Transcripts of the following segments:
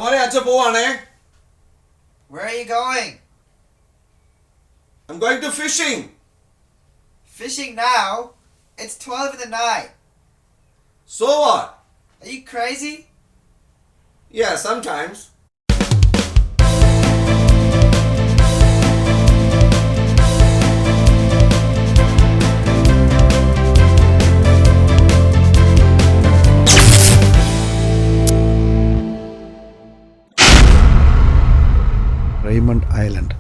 മോനെ അച്ഛൻ പോവാണേ. Where are you going? I'm going to fishing. Fishing now? It's 12 in the night. So what? Are you crazy? Yeah, sometimes. Raymond island.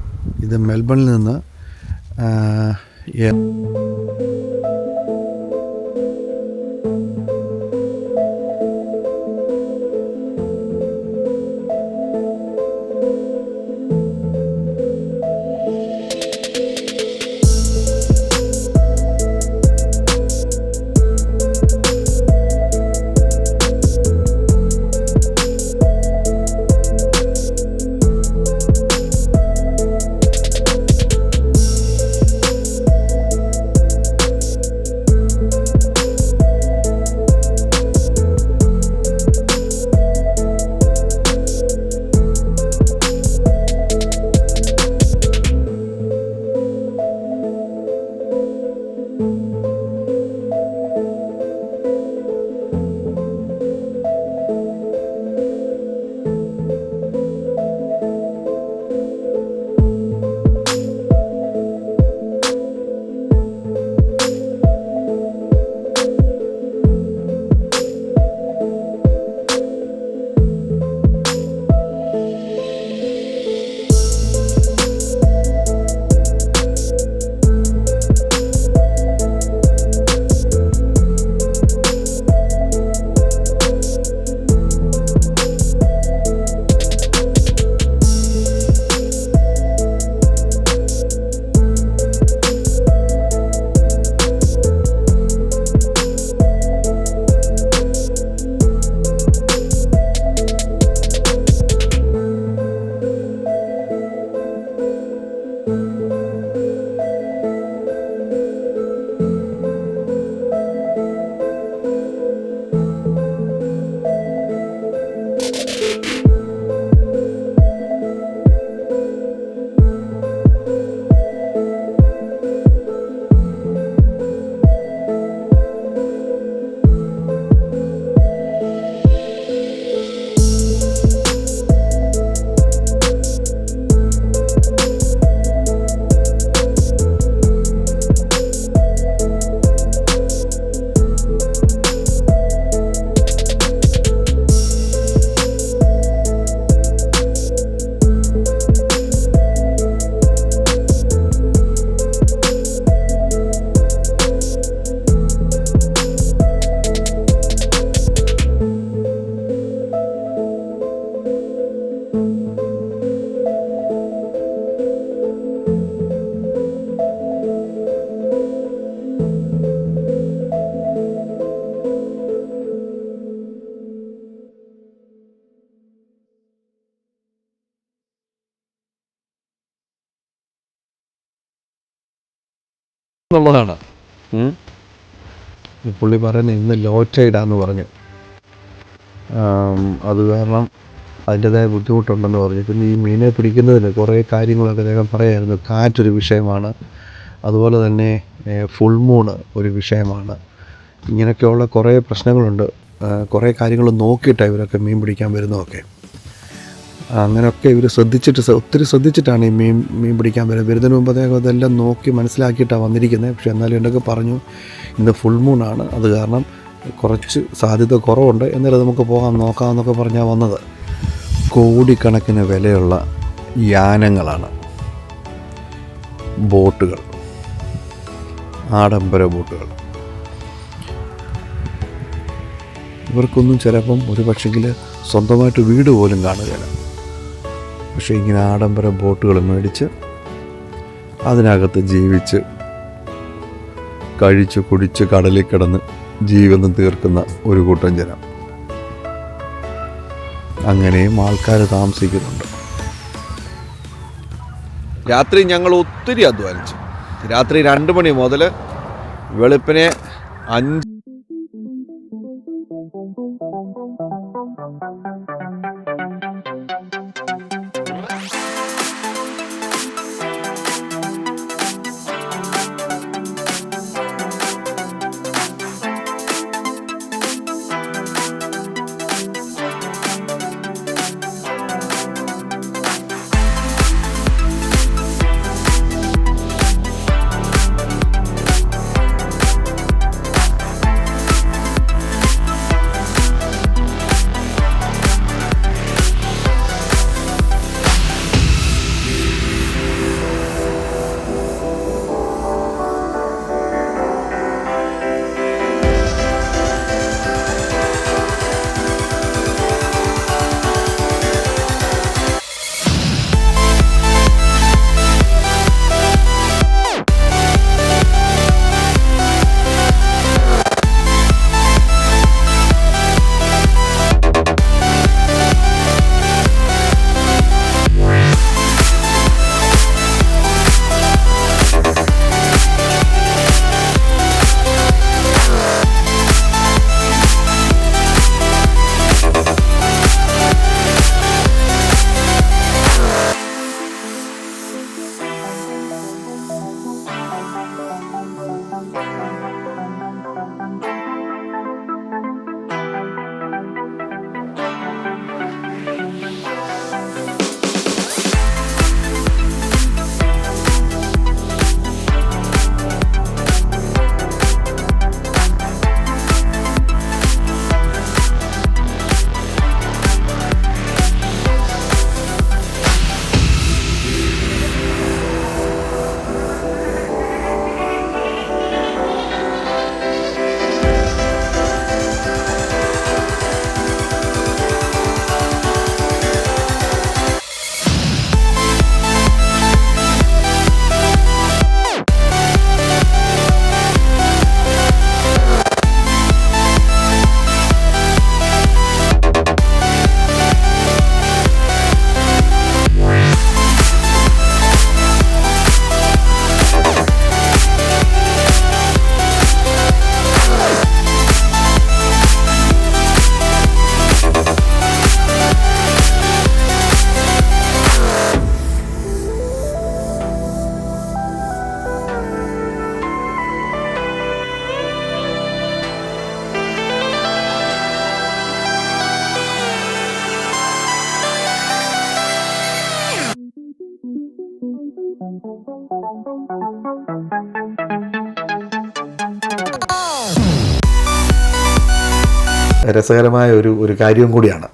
ഇത് മെൽബണിൽ നിന്ന് എന്നുള്ളതാണ്. പുള്ളി പറയുന്നത് ഇന്ന് ലോ ടൈഡാന്ന് പറഞ്ഞു. അത് കാരണം അതിൻ്റെതായ ബുദ്ധിമുട്ടുണ്ടെന്ന് പറഞ്ഞു. പിന്നെ ഈ മീനെ പിടിക്കുന്നതിന് കുറേ കാര്യങ്ങളൊക്കെ അദ്ദേഹം പറയായിരുന്നു. കാറ്റൊരു വിഷയമാണ്, അതുപോലെ തന്നെ ഫുൾ മൂണ് ഒരു വിഷയമാണ്. ഇങ്ങനെയൊക്കെയുള്ള കുറേ പ്രശ്നങ്ങളുണ്ട്. കുറേ കാര്യങ്ങൾ നോക്കിയിട്ടാണ് ഇവരൊക്കെ മീൻ പിടിക്കാൻ വരുന്നതൊക്കെ. അങ്ങനെയൊക്കെ ഇവർ ഒത്തിരി ശ്രദ്ധിച്ചിട്ടാണ് ഈ മീൻ പിടിക്കാൻ വരുന്നതിന് മുമ്പ് അദ്ദേഹം അതെല്ലാം നോക്കി മനസ്സിലാക്കിയിട്ടാണ് വന്നിരിക്കുന്നത്. പക്ഷേ എന്നാലും എന്നൊക്കെ പറഞ്ഞു ഇന്ന് ഫുൾ മൂണാണ്, അത് കാരണം കുറച്ച് സാധ്യത കുറവുണ്ട്, എന്നാലും നമുക്ക് നോക്കാമെന്നൊക്കെ പറഞ്ഞാൽ വന്നത്. കോടിക്കണക്കിന് വിലയുള്ള യാനങ്ങളാണ്, ബോട്ടുകൾ, ആഡംബര ബോട്ടുകൾ. ഇവർക്കൊന്നും ചിലപ്പം ഒരു പക്ഷെങ്കിൽ സ്വന്തമായിട്ട് വീട് പോലും കാണുകയില്ല. പക്ഷേ ഇങ്ങനെ ആഡംബര ബോട്ടുകൾ മേടിച്ച് അതിനകത്ത് ജീവിച്ച് കഴിച്ച് കുടിച്ച് കടലിൽ കിടന്ന് ജീവിതം തീർക്കുന്ന ഒരു കൂട്ടം ജനം. അങ്ങനെയും ആൾക്കാർ താമസിക്കുന്നുണ്ട്. രാത്രി ഞങ്ങൾ ഒത്തിരി അധ്വാനിച്ചു. രാത്രി 2 മണി മുതൽ വെളുപ്പിനെ 5. 5 രസകരമായ ഒരു കാര്യവും കൂടിയാണ്.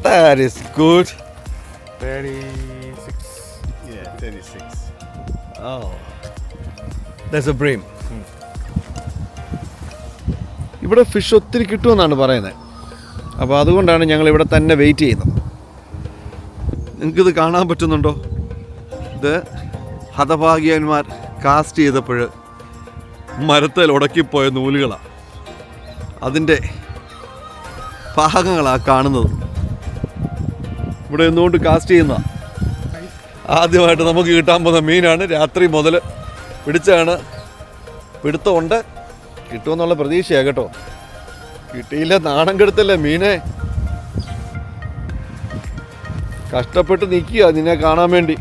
That is good. 36. Yeah, 36. Oh, that's a bream. ഇവിടെ ഫിഷ് ഒത്തിരി കിട്ടുമെന്നാണ് പറയുന്നത്. അപ്പോൾ അതുകൊണ്ടാണ് ഞങ്ങൾ ഇവിടെ തന്നെ വെയിറ്റ് ചെയ്യുന്നത്. നിങ്ങൾക്കിത് കാണാൻ പറ്റുന്നുണ്ടോ? ഇത് ഹതഭാഗ്യന്മാർ കാസ്റ്റ് ചെയ്തപ്പോൾ മരത്തിൽ ഉടക്കിപ്പോയ നൂലുകളാണ്, അതിൻ്റെ ഭാഗങ്ങളാണ് കാണുന്നത്. ഇവിടെ നിന്നുകൊണ്ട് കാസ്റ്റ് ചെയ്യുന്ന ആദ്യമായിട്ട് നമുക്ക് കിട്ടാൻ പോകുന്ന മീനാണ്. രാത്രി മുതൽ പിടിച്ചാണ്. പിടുത്തമുണ്ട്, കിട്ടുമെന്നുള്ള പ്രതീക്ഷയാണ് കേട്ടോ. കിട്ടിയില്ല, നാണം കെടുത്തല്ലേ മീനെ. കഷ്ടപ്പെട്ട് നിൽക്കുക നിന്നെ കാണാൻ വേണ്ടി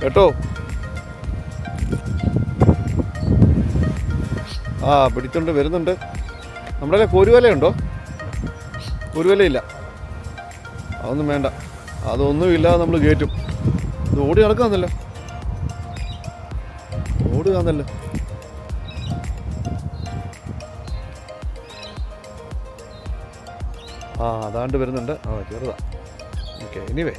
കേട്ടോ. പിടിച്ചുണ്ട് വരുന്നുണ്ട്. നമ്മുടെ കോരുവലയുണ്ടോ? കോരുവലയില്ല, അതൊന്നും വേണ്ട, അതൊന്നുമില്ലാതെ നമ്മൾ കയറ്റും. ഇത് ഓടി നടക്കാന്നല്ലോ, ഓടുകയെന്നല്ലോ. അതാണ്ട് വരുന്നുണ്ട്. ചെറുതാ. ഓക്കെ, എനിവേ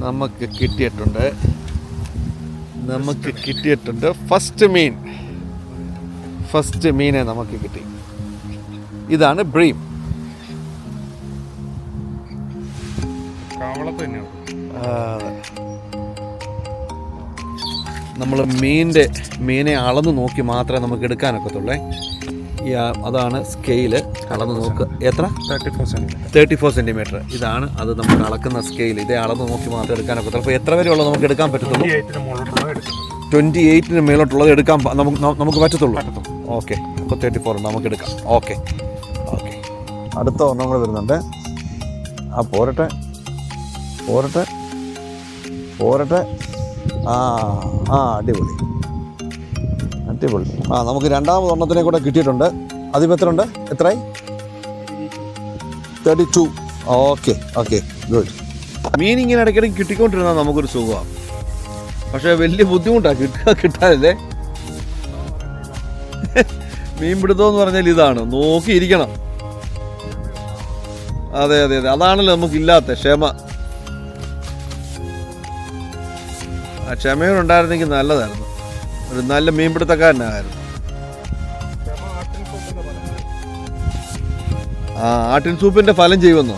നമുക്ക് കിട്ടിയിട്ടുണ്ട് ഫസ്റ്റ് മീനെ നമുക്ക് കിട്ടി. ഇതാണ് ബ്രീം. നമ്മൾ മീനെ അളന്ന് നോക്കി മാത്രമേ നമുക്ക് എടുക്കാനൊക്കത്തുള്ളേ. അതാണ് സ്കെയില്. അളന്ന് നോക്കുക. എത്ര? 34 സെൻറ്റിമീറ്റർ. ഇതാണ് അത് നമുക്ക് അളക്കുന്ന സ്കെയിൽ. ഇതേ അളന്ന് നോക്കി മാത്രമേ എടുക്കാനൊക്കത്തുള്ളൂ. അപ്പോൾ എത്ര വരെയുള്ളത് നമുക്ക് എടുക്കാൻ പറ്റത്തുള്ളൂ? 28 മേലോട്ടുള്ളത് എടുക്കാൻ നമുക്ക് പറ്റത്തുള്ളൂ. ഓക്കെ, അപ്പോൾ 34 നമുക്ക് എടുക്കാം. ഓക്കെ, അടുത്ത ഒരെണ്ണം കൂടെ വരുന്നുണ്ട്. പോരട്ടെ. അടിപൊളി. നമുക്ക് രണ്ടാമത് ഒരെണ്ണത്തിനെ കൂടെ കിട്ടിയിട്ടുണ്ട്. അതിപ്പോൾ എത്ര ഉണ്ട്? എത്രയായി? 32. Okay, good. മീൻ ഇങ്ങനെ ഇടയ്ക്കിടയ്ക്ക് കിട്ടിക്കൊണ്ടിരുന്നാൽ നമുക്കൊരു സുഖമാണ്. പക്ഷേ വലിയ ബുദ്ധിമുട്ടാണ് കിട്ടാനല്ലേ. മീൻ പിടുത്തമെന്ന് പറഞ്ഞാൽ ഇതാണ്, നോക്കിയിരിക്കണം. അതെ, അതാണല്ലോ നമുക്കില്ലാത്ത ക്ഷമ. ക്ഷമയോടുണ്ടായിരുന്നെങ്കിൽ നല്ലതായിരുന്നു. ഒരു നല്ല മീൻപിടുത്തക്കാരനായിരുന്നു. ആട്ടിൻ സൂപ്പിന്റെ ഫലം ചെയ്യുമെന്നോ?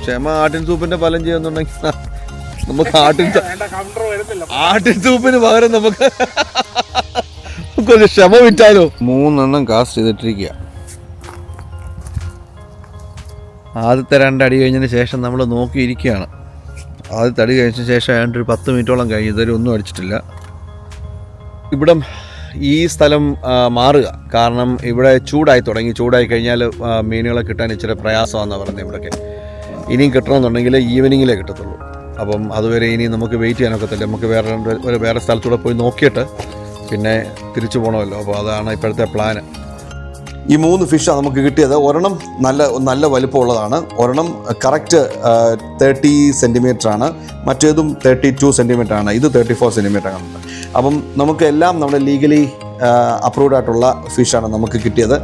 ക്ഷമ ആട്ടിൻ സൂപ്പിന്റെ ഫലം ചെയ്യുന്നുണ്ടെങ്കിൽ നമുക്ക് ആട്ടിൻ സൂപ്പിന് പകരം നമുക്ക് ക്ഷമ വിറ്റാലോ. 3 എണ്ണം കാസ്റ്റ് ചെയ്തിട്ടിരിക്കുക. ആദ്യത്തെ 2 അടി കഴിഞ്ഞതിന് ശേഷം നമ്മൾ നോക്കിയിരിക്കുകയാണ്. ആദ്യത്തെ അടി കഴിഞ്ഞ ശേഷം ഏതാണ്ട് ഒരു 10 മിനിറ്റോളം കഴിഞ്ഞ് ഇതുവരെ ഒന്നും അടിച്ചിട്ടില്ല. ഇവിടം ഈ സ്ഥലം മാറുക, കാരണം ഇവിടെ ചൂടായി കഴിഞ്ഞാൽ മീനുകളെ കിട്ടാൻ ഇച്ചിരി പ്രയാസമാണെന്നാണ് പറയുന്നത്. ഇവിടെയൊക്കെ ഇനിയും കിട്ടണമെന്നുണ്ടെങ്കിൽ ഈവനിങ്ങിലേ കിട്ടത്തുള്ളൂ. അപ്പം അതുവരെ ഇനി നമുക്ക് വെയിറ്റ് ചെയ്യാനൊക്കത്തില്ല. നമുക്ക് വേറെ സ്ഥലത്തൂടെ പോയി നോക്കിയിട്ട് പിന്നെ തിരിച്ചു പോകണമല്ലോ. അപ്പോൾ അതാണ് ഇപ്പോഴത്തെ പ്ലാന്. ഈ 3 ഫിഷാണ് നമുക്ക് കിട്ടിയത്. ഒരെണ്ണം നല്ല വലിപ്പമുള്ളതാണ്. ഒരെണ്ണം കറക്റ്റ് 30 സെൻറ്റിമീറ്റർ ആണ്. മറ്റേതും 32 സെൻറ്റിമീറ്റർ ആണ്. ഇത് 34 സെൻറ്റിമീറ്റർ ആണ്. അപ്പം നമുക്ക് എല്ലാം നമ്മുടെ ലീഗലി അപ്രൂവ്ഡ് ആയിട്ടുള്ള ഫിഷാണ് നമുക്ക് കിട്ടിയത്.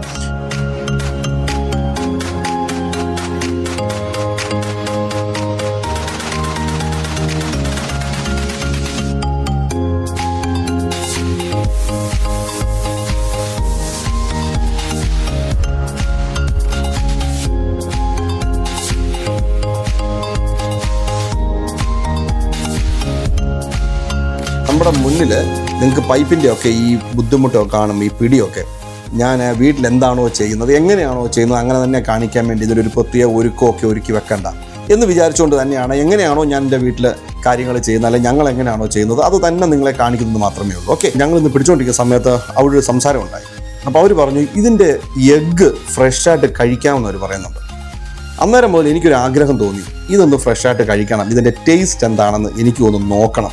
നമ്മുടെ മുന്നിൽ നിങ്ങൾക്ക് പൈപ്പിൻ്റെ ഒക്കെ ഈ ബുദ്ധിമുട്ടൊക്കെ കാണും, ഈ പിടിയൊക്കെ. ഞാൻ വീട്ടിൽ എന്താണോ ചെയ്യുന്നത്, എങ്ങനെയാണോ ചെയ്യുന്നത്, അങ്ങനെ തന്നെ കാണിക്കാൻ വേണ്ടി ഇതിലൊരു പ്രത്യേക ഒരുക്കമൊക്കെ ഒരുക്കി വെക്കണ്ട എന്ന് വിചാരിച്ചുകൊണ്ട് തന്നെയാണ് എങ്ങനെയാണോ ഞാൻ എൻ്റെ വീട്ടിൽ കാര്യങ്ങൾ ചെയ്യുന്നത്, അല്ലെങ്കിൽ ഞങ്ങൾ എങ്ങനെയാണോ ചെയ്യുന്നത് അത് തന്നെ നിങ്ങളെ കാണിക്കുന്നത് മാത്രമേ ഉള്ളൂ. ഓക്കെ, ഞങ്ങളിന്ന് പിടിച്ചുകൊണ്ടിരിക്കുന്ന സമയത്ത് അവിടെ ഒരു സംസാരം ഉണ്ടായി. അപ്പോൾ അവർ പറഞ്ഞു ഇതിൻ്റെ എഗ്ഗ് ഫ്രഷായിട്ട് കഴിക്കാമെന്ന് അവർ പറയുന്നുണ്ട്. അന്നേരം മുതൽ എനിക്കൊരു ആഗ്രഹം തോന്നി, ഇതൊന്ന് ഫ്രഷായിട്ട് കഴിക്കണം, ഇതിൻ്റെ ടേസ്റ്റ് എന്താണെന്ന് എനിക്ക് ഒന്ന് നോക്കണം.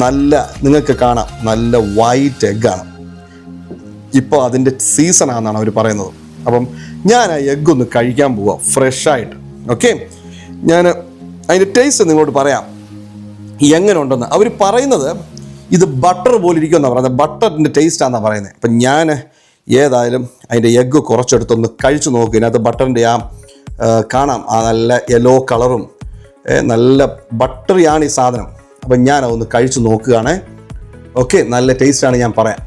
നല്ല, നിങ്ങൾക്ക് കാണാം, നല്ല വൈറ്റ് എഗ്ഗാണ്. ഇപ്പോൾ അതിൻ്റെ സീസണാണെന്നാണ് അവർ പറയുന്നത്. അപ്പം ഞാൻ ആ എഗ്ഗ് ഒന്ന് കഴിക്കാൻ പോവാം ഫ്രഷായിട്ട്. ഓക്കെ, ഞാൻ അതിൻ്റെ ടേസ്റ്റ് നിങ്ങളോട് പറയാം എങ്ങനെ ഉണ്ടെന്ന്. അവർ പറയുന്നത് ഇത് ബട്ടർ പോലെ ഇരിക്കുമെന്നാണ് പറയുന്നത്, ബട്ടറിൻ്റെ ടേസ്റ്റാണെന്നാണ് പറയുന്നത്. അപ്പം ഞാൻ ഏതായാലും അതിൻ്റെ എഗ്ഗ് കുറച്ചെടുത്തൊന്ന് കഴിച്ചു നോക്കും. ഇതിനകത്ത് ബട്ടറിൻ്റെ കാണാം, ആ നല്ല യെല്ലോ കളറും നല്ല ബട്ടറിയാണ് ഈ സാധനം. അപ്പം ഞാനതൊന്ന് കഴിച്ചു നോക്കുകയാണ്. ഓക്കെ, നല്ല ടേസ്റ്റാണ്, ഞാൻ പറയാം.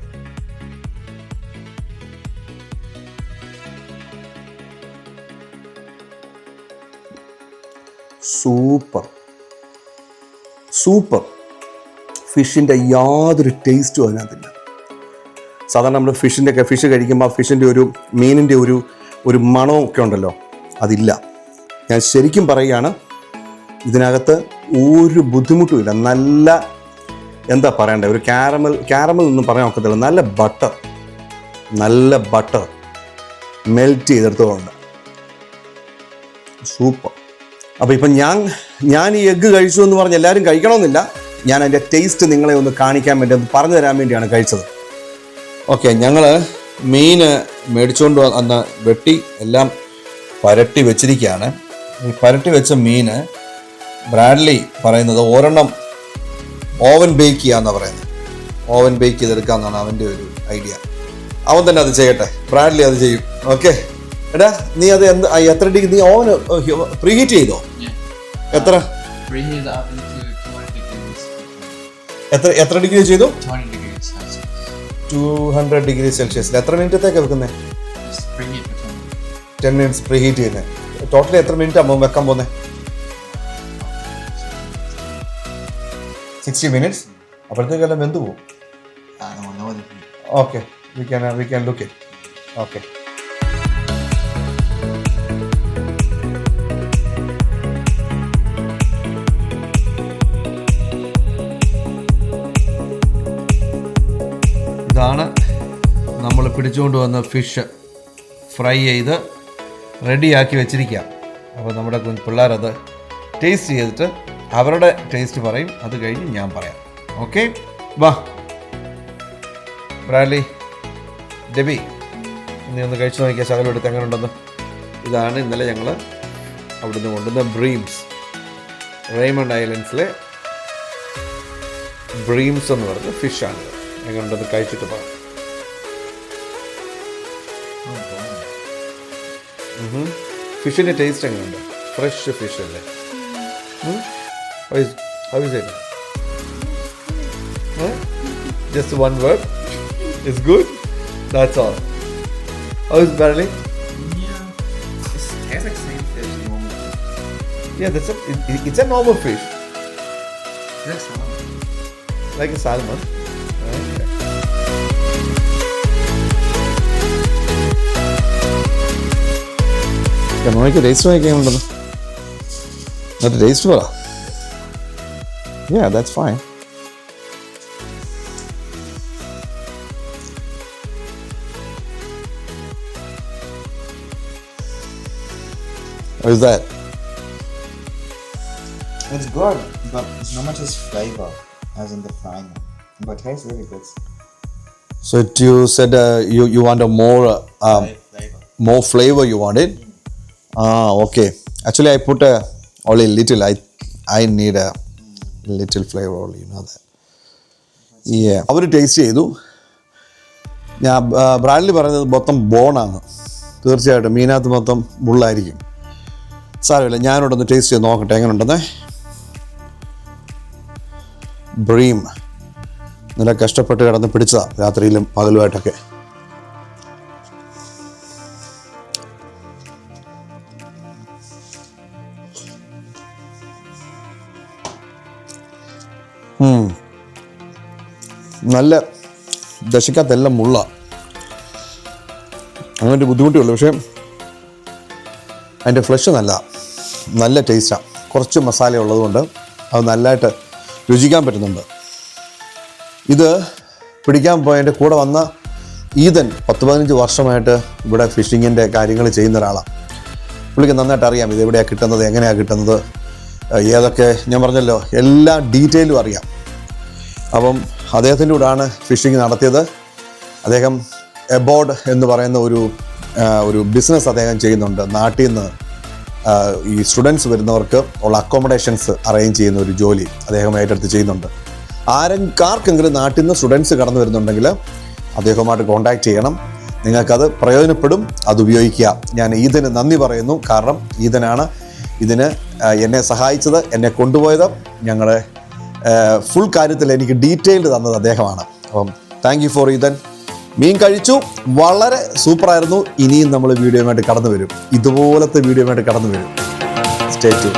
സൂപ്പർ ഫിഷിൻ്റെ യാതൊരു ടേസ്റ്റും അതിനകത്തില്ല. സാധാരണ നമ്മൾ ഫിഷ് കഴിക്കുമ്പോൾ ഫിഷിൻ്റെ മീനിൻ്റെ ഒരു മണമൊക്കെ ഉണ്ടല്ലോ, അതില്ല. ഞാൻ ശരിക്കും പറയുകയാണ്, ഇതിനകത്ത് ഒരു ബുദ്ധിമുട്ടുമില്ല. നല്ല, എന്താ പറയണ്ടേ, ഒരു ക്യാരമൽ ഒന്നും പറയാൻ ഒക്കത്തില്ല. നല്ല ബട്ടർ മെൽറ്റ് ചെയ്തെടുത്തതുകൊണ്ട് സൂപ്പർ. അപ്പോൾ ഇപ്പം ഞാൻ ഈ എഗ്ഗ് കഴിച്ചു എന്ന് പറഞ്ഞ് എല്ലാവരും കഴിക്കണമെന്നില്ല. ഞാൻ അതിൻ്റെ ടേസ്റ്റ് നിങ്ങളെ ഒന്ന് കാണിക്കാൻ വേണ്ടി, ഒന്ന് പറഞ്ഞു തരാൻ വേണ്ടിയാണ് കഴിച്ചത്. ഓക്കെ, ഞങ്ങൾ മീൻ മേടിച്ചുകൊണ്ട് വന്ന് വെട്ടി എല്ലാം പരട്ടി വെച്ചിരിക്കുകയാണ്. ഈ പരട്ടി വെച്ച മീൻ ബ്രാഡ്ലി പറയുന്നത് ഒരെണ്ണം ഓവൻ ബേക്ക് ചെയ്യാമെന്നാണ് പറയുന്നത്. ഓവൻ ബേക്ക് ചെയ്തെടുക്കാമെന്നാണ് അവൻ്റെ ഒരു ഐഡിയ. അവൻ തന്നെ അത് ചെയ്യട്ടെ, ബ്രാഡ്ലി അത് ചെയ്യും. ഓക്കെ, എടാ നീ അത് എത്ര ഡിഗ്രി, നീ ഓവൻ പ്രീഹീറ്റ് ചെയ്തോ? എത്ര ഡിഗ്രി ചെയ്തു? 200 ഡിഗ്രി സെൽഷ്യസിൽ. എത്ര മിനിറ്റത്തേക്ക് വെക്കുന്നത്? 10 മിനിറ്റ്സ് പ്രീഹീറ്റ് ചെയ്യുന്നത്. ടോട്ടലി എത്ര മിനിറ്റ് ആകുമ്പോൾ വെക്കാൻ പോകുന്നത്? 60 മിനിറ്റ്സ്. അപ്പോഴത്തേക്കെല്ലാം വെന്ത് പോകും. Okay, we can look it. Okay, ഇതാണ് നമ്മൾ പിടിച്ചുകൊണ്ട് വന്ന ഫിഷ് ഫ്രൈ ചെയ്ത് റെഡിയാക്കി വെച്ചിരിക്കുക. അപ്പോൾ നമ്മുടെ പിള്ളേരത് ടേസ്റ്റ് ചെയ്തിട്ട് അവരുടെ ടേസ്റ്റ് പറയും, അത് കഴിഞ്ഞ് ഞാൻ പറയാം. ഓക്കെ, വാ ബ്രാഡ്ലി, ഡെബി, നീ ഒന്ന് കഴിച്ചു നോക്കിയാൽ ശകലം എടുത്ത് എങ്ങനെ ഉണ്ടെന്ന്. ഇതാണ് ഇന്നലെ ഞങ്ങൾ അവിടുന്ന് കൊണ്ടുവന്ന ബ്രീംസ്, റെയ്മണ്ട് ഐലൻഡ്സിലെ ബ്രീംസ് എന്ന് പറഞ്ഞ ഫിഷാണിത്. എങ്ങനെ ഉണ്ടെന്ന് കഴിച്ചിട്ട് പറയാം. ഫിഷിൻ്റെ ടേസ്റ്റ് എങ്ങനെയുണ്ട്? ഫ്രഷ് ഫിഷ് അല്ലേ? How is it? Just one word? It's good? That's all. How is Barley? Yeah, it tastes like same fish, normal. Yeah, it's a normal fish. Like salmon. Like a salmon. നോക്കി taste നോക്കിയാൽ എന്നിട്ട് taste പറ. Yeah, that's fine. What is that? It's good, but it's not much as flavor as in the frying one. But tastes really good. So you said you want a Flavor. more flavor you wanted? Okay. Actually, I put only little. I need a little flavor only, you know that. Yeah. അവർ taste ചെയ്തു. ഞാൻ Bradley പറയുന്നത് മൊത്തം ബോണാണ്. തീർച്ചയായിട്ടും മീനകത്ത് മൊത്തം മുള്ളായിരിക്കും. സാരമില്ല, ഞാനിവിടെ ഒന്ന് ടേസ്റ്റ് ചെയ്ത് നോക്കട്ടെ എങ്ങനെ ഉണ്ടെന്നേ. ബ്രീം നല്ല കഷ്ടപ്പെട്ട് കിടന്ന് പിടിച്ചതാണ്, രാത്രിയിലും പകലുമായിട്ടൊക്കെ. നല്ല ദശക്കകത്തെല്ലാം മുള്ള, അങ്ങനെ ഒരു ബുദ്ധിമുട്ടേ ഉള്ളൂ. പക്ഷേ അതിൻ്റെ ഫ്ലഷ് നല്ല ടേസ്റ്റാണ്. കുറച്ച് മസാല ഉള്ളതുകൊണ്ട് അത് നല്ലതായിട്ട് രുചിക്കാൻ പറ്റുന്നുണ്ട്. ഇത് പിടിക്കാൻ പോയതിൻ്റെ കൂടെ വന്ന ഈതൻ 10-15 വർഷമായിട്ട് ഇവിടെ ഫിഷിങ്ങിൻ്റെ കാര്യങ്ങൾ ചെയ്യുന്ന ഒരാളാണ്. പുള്ളിക്ക് നന്നായിട്ട് അറിയാം ഇത് എവിടെയാണ് കിട്ടുന്നത്, എങ്ങനെയാണ് കിട്ടുന്നത്, ഏതൊക്കെ ഞാൻ പറഞ്ഞല്ലോ എല്ലാ ഡീറ്റെയിലും അറിയാം. അപ്പം അദ്ദേഹത്തിൻ്റെ കൂടെയാണ് ഫിഷിങ് നടത്തിയത്. അദ്ദേഹം എബോർഡ് എന്ന് പറയുന്ന ഒരു ബിസിനസ് അദ്ദേഹം ചെയ്യുന്നുണ്ട്. നാട്ടിൽ നിന്ന് ഈ സ്റ്റുഡൻസ് വരുന്നവർക്ക് ഉള്ള അക്കോമഡേഷൻസ് അറേഞ്ച് ചെയ്യുന്ന ഒരു ജോലി അദ്ദേഹം ഏറ്റെടുത്ത് ചെയ്യുന്നുണ്ട്. ആർക്കെങ്കിലും നാട്ടിൽ നിന്ന് സ്റ്റുഡൻസ് കടന്നു വരുന്നുണ്ടെങ്കിൽ അദ്ദേഹവുമായിട്ട് കോൺടാക്ട് ചെയ്യണം. നിങ്ങൾക്കത് പ്രയോജനപ്പെടും, അത് ഉപയോഗിക്കുക. ഞാൻ ഈദന് നന്ദി പറയുന്നു. കാരണം ഈദനാണ് ഇതിന് എന്നെ സഹായിച്ചത്, എന്നെ കൊണ്ടുപോയത്. ഞങ്ങളുടെ ഫുൾ കാര്യത്തിൽ എനിക്ക് ഡീറ്റെയിൽഡ് തന്നത് അദ്ദേഹമാണ്. അപ്പം താങ്ക് യു ഫോർ ഈദൻ. മീൻ കഴിച്ചു, വളരെ സൂപ്പറായിരുന്നു. ഇനിയും നമ്മൾ വീഡിയോയുമായിട്ട് കടന്നു വരും, ഇതുപോലത്തെ വീഡിയോയുമായിട്ട് കടന്നു വരും. Stay tune.